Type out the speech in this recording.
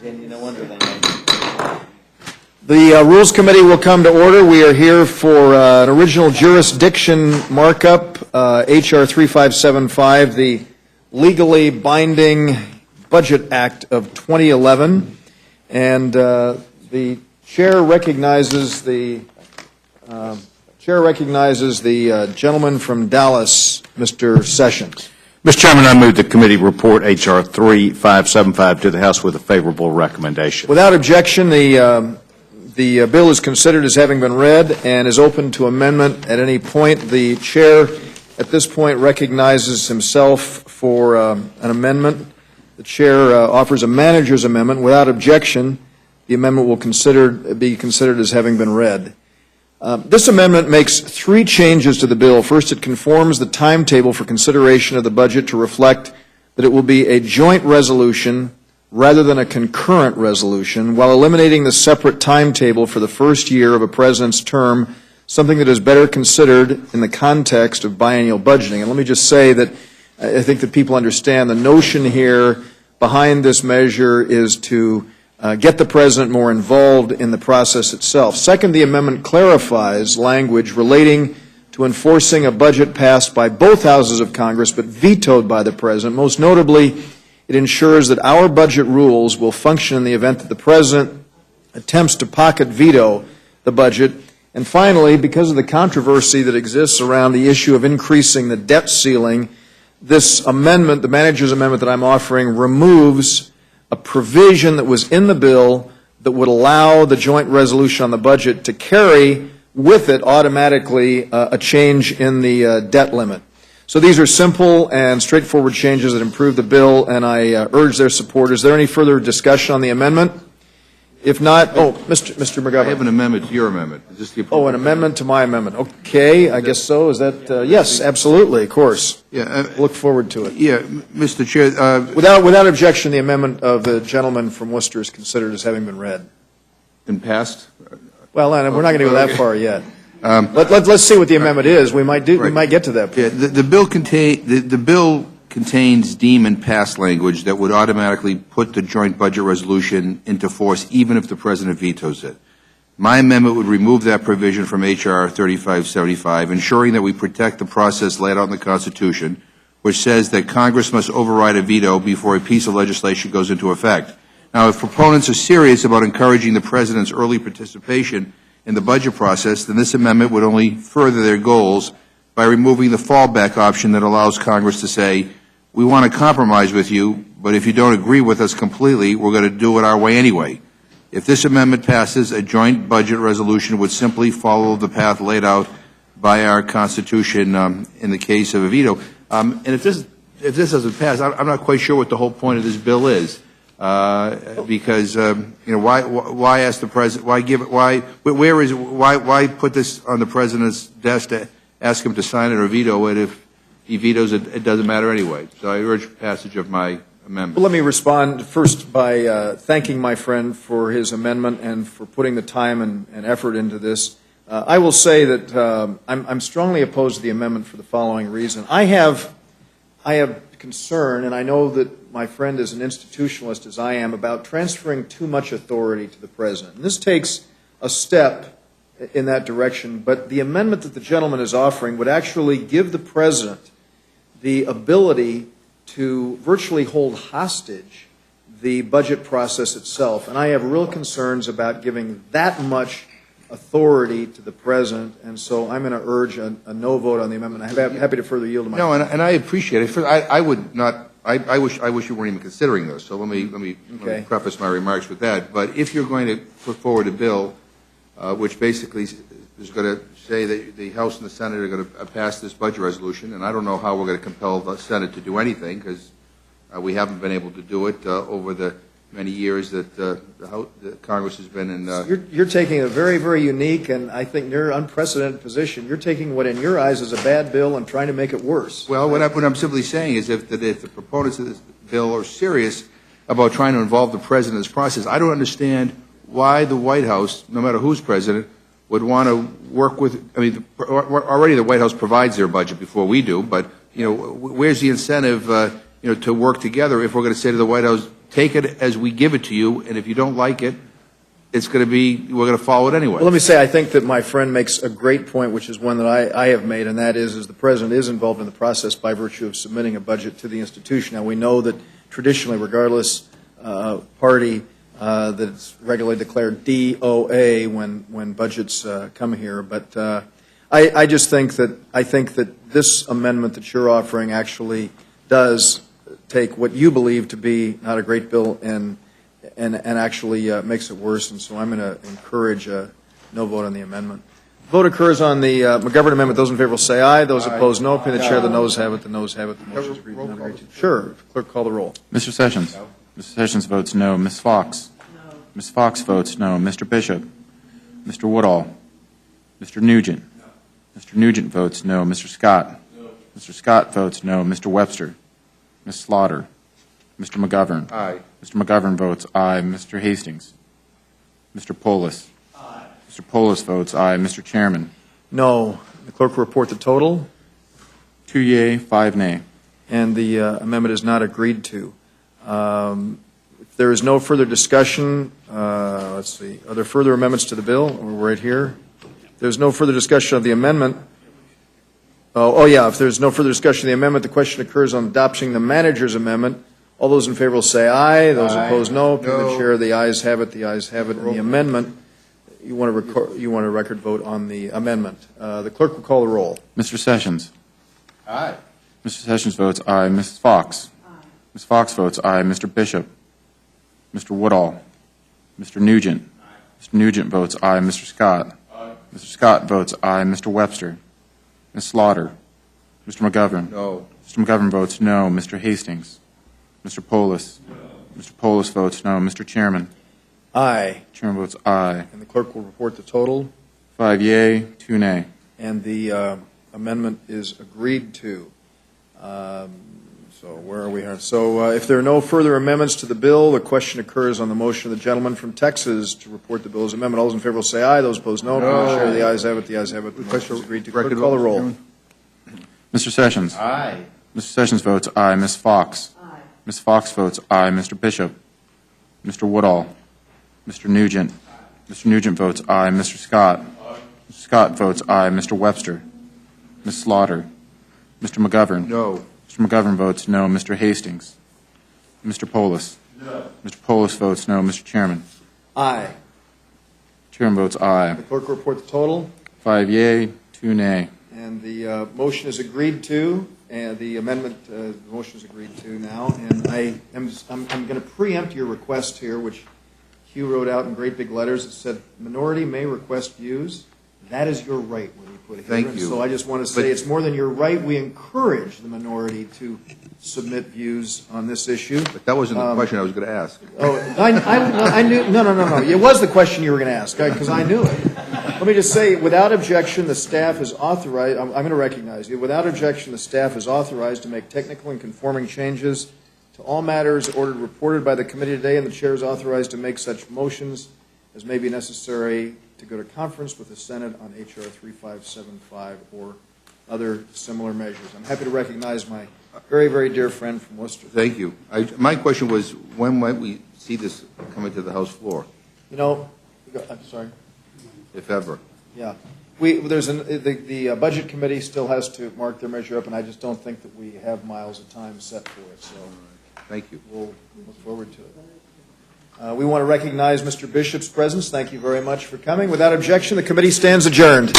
No wonder they The Rules Committee will come to order. We are here for an original jurisdiction markup, H.R. 3575, the legally binding Budget Act of 2011. And the chair recognizes the gentleman from Dallas, Mr. Sessions. Mr. Chairman, I move the committee report H.R. 3575 to the House with a favorable recommendation. Without objection, the bill is considered as having been read and is open to amendment at any point. The chair at this point recognizes himself for an amendment. The chair offers a manager's amendment. Without objection, the amendment will be considered as having been read. This amendment makes three changes to the bill. First, it conforms the timetable for consideration of the budget to reflect that it will be a joint resolution rather than a concurrent resolution, while eliminating the separate timetable for the first year of a president's term, something that is better considered in the context of biennial budgeting. And let me just say that I think that people understand the notion here behind this measure is to get the president more involved in the process itself. Second, the amendment clarifies language relating to enforcing a budget passed by both houses of Congress but vetoed by the president. Most notably, it ensures that our budget rules will function in the event that the president attempts to pocket veto the budget. And finally, because of the controversy that exists around the issue of increasing the debt ceiling, this amendment, the manager's amendment that I'm offering, removes a provision that was in the bill that would allow the joint resolution on the budget to carry with it automatically a change in the debt limit. So these are simple and straightforward changes that improve the bill, and I urge their support. Is there any further discussion on the amendment? If not, Mr. McGovern. I have an amendment to your amendment. Is this the an amendment to my amendment. Okay, I guess so. Is that, yes, absolutely, of course. Yeah. Look forward to it. Yeah, Mr. Chair. Without objection, the amendment of the gentleman from Worcester is considered as having been read. And passed? Well, we're not going to go that far yet. Let's see what the amendment is. We might Right. We might get to that point. Yeah, the bill contains deem and pass language that would automatically put the joint budget resolution into force even if the president vetoes it. My amendment would remove that provision from H.R. 3575, ensuring that we protect the process laid out in the Constitution, which says that Congress must override a veto before a piece of legislation goes into effect. Now, if proponents are serious about encouraging the president's early participation in the budget process, then this amendment would only further their goals by removing the fallback option that allows Congress to say, we want to compromise with you, but if you don't agree with us completely, we're going to do it our way anyway. If this amendment passes, a joint budget resolution would simply follow the path laid out by our Constitution in the case of a veto. And if this doesn't pass, I'm not quite sure what the whole point of this bill is. Because why ask the president? Why put this on the president's desk to ask him to sign it or veto it? If he vetoes it, it doesn't matter anyway. So I urge passage of my amendment. Well, let me respond first by thanking my friend for his amendment and for putting the time and effort into this. I will say that I'm strongly opposed to the amendment for the following reason. I have concern, and I know that my friend is an institutionalist as I am, about transferring too much authority to the president. And this takes a step in that direction, but the amendment that the gentleman is offering would actually give the president the ability to virtually hold hostage the budget process itself. And I have real concerns about giving that much authority to the president, and so I'm going to urge a no vote on the amendment. I'm happy to further yield to my friend. And I appreciate it. I would not. I wish you weren't even considering this. So let me preface my remarks with that. But if you're going to put forward a bill which basically is going to say that the House and the Senate are going to pass this budget resolution, and I don't know how we're going to compel the Senate to do anything because we haven't been able to do it over the many years that the Congress has been in. You're taking a very, very unique and I think near unprecedented position. You're taking what in your eyes is a bad bill and trying to make it worse. Well, what I'm simply saying is if the proponents of this bill are serious about trying to involve the president in this process, I don't understand why the White House, no matter who's president, would want to work with. I mean, already the White House provides their budget before we do, but where's the incentive, to work together if we're going to say to the White House, take it as we give it to you, and if you don't like it, it's going to be, we're going to follow it anyway. Well, let me say, I think that my friend makes a great point, which is one that I have made, and that is the President is involved in the process by virtue of submitting a budget to the institution. Now, we know that traditionally, regardless party, that it's regularly declared DOA when budgets come here. But I just think that this amendment that you're offering actually does take what you believe to be not a great bill and actually makes it worse, and so I'm going to encourage a no vote on the amendment. Vote occurs on the McGovern amendment. Those in favor will say aye. Those opposed, no. Opinion of the chair, the noes have it. The noes have it. The motion is agreed to, not agreed to. Sure. Clerk, call the roll. Mr. Sessions. No. Mr. Sessions votes no. Ms. Fox. No. Ms. Fox votes no. Mr. Bishop. Mr. Woodall. Mr. Nugent. No. Mr. Nugent votes no. Mr. Scott. No. Mr. Scott votes no. Mr. Webster. Ms. Slaughter. Mr. McGovern. Aye. Mr. McGovern votes aye. Mr. Hastings. Mr. Polis. Aye. Mr. Polis votes aye. Mr. Chairman. No. The clerk will report the total. 2 yea, 5 nay. And the amendment is not agreed to. If there is no further discussion, let's see, are there further amendments to the bill? We're right here. If there's no further discussion of the amendment. If there's no further discussion of the amendment, the question occurs on adopting the manager's amendment. All those in favor will say aye. Those opposed, no. The chair, the ayes have it. The ayes have it. And the amendment, you want a record vote on the amendment. The clerk will call the roll. Mr. Sessions. Aye. Mr. Sessions votes aye. Ms. Fox. Aye. Ms. Fox votes aye. Mr. Bishop. Mr. Woodall. Mr. Nugent. Aye. Mr. Nugent votes aye. Mr. Scott. Aye. Mr. Scott votes aye. Mr. Webster. Ms. Slaughter. Mr. McGovern. No. Mr. McGovern votes no. Mr. Hastings. Mr. Polis. No. Mr. Polis votes no. Mr. Chairman. Aye. Chairman votes aye. And the clerk will report the total. 5 yea, 2 nay. And the amendment is agreed to. So where are we here? So if there are no further amendments to the bill, the question occurs on the motion of the gentleman from Texas to report the bill as amendment. All those in favor will say aye. Those opposed, no. No. The ayes have it. The ayes have it. The motion is agreed to. Clerk, call the roll. Mr. Sessions. Aye. Mr. Sessions votes aye. Ms. Fox. Aye. Ms. Fox votes aye. Mr. Bishop. Mr. Woodall. Mr. Nugent. Mr. Nugent votes aye. Mr. Scott. Aye. Mr. Scott votes aye. Mr. Webster. Ms. Slaughter. Mr. McGovern. No. Mr. McGovern votes no. Mr. Hastings. Mr. Polis. No. Mr. Polis votes no. Mr. Chairman. Aye. Chairman votes aye. The clerk will report the total. 5 yea, 2 nay. And the motion is agreed to, and the amendment, the motion is agreed to now. And I'm going to preempt your request here, which Hugh wrote out in great big letters. It said, minority may request views. That is your right when you put it here. Thank And you. so I just want to say it's more than your right. We encourage the minority to submit views on this issue. But that wasn't the question I was going to ask. Oh, I knew. No. It was the question you were going to ask because I knew it. Let me just say, without objection, the staff is authorized. I'm going to recognize you. Without objection, the staff is authorized to make technical and conforming changes to all matters ordered reported by the committee today, and the chair is authorized to make such motions as may be necessary to go to conference with the Senate on H.R. 3575 or other similar measures. I'm happy to recognize my very, very dear friend from Worcester. Thank you. My question was, when might we see this coming to the House floor, You know, I'm sorry. if ever? Yeah. The Budget Committee still has to mark their measure up, and I just don't think that we have miles of time set for it, so Thank you. we'll look forward to it. We want to recognize Mr. Bishop's presence. Thank you very much for coming. Without objection, the committee stands adjourned.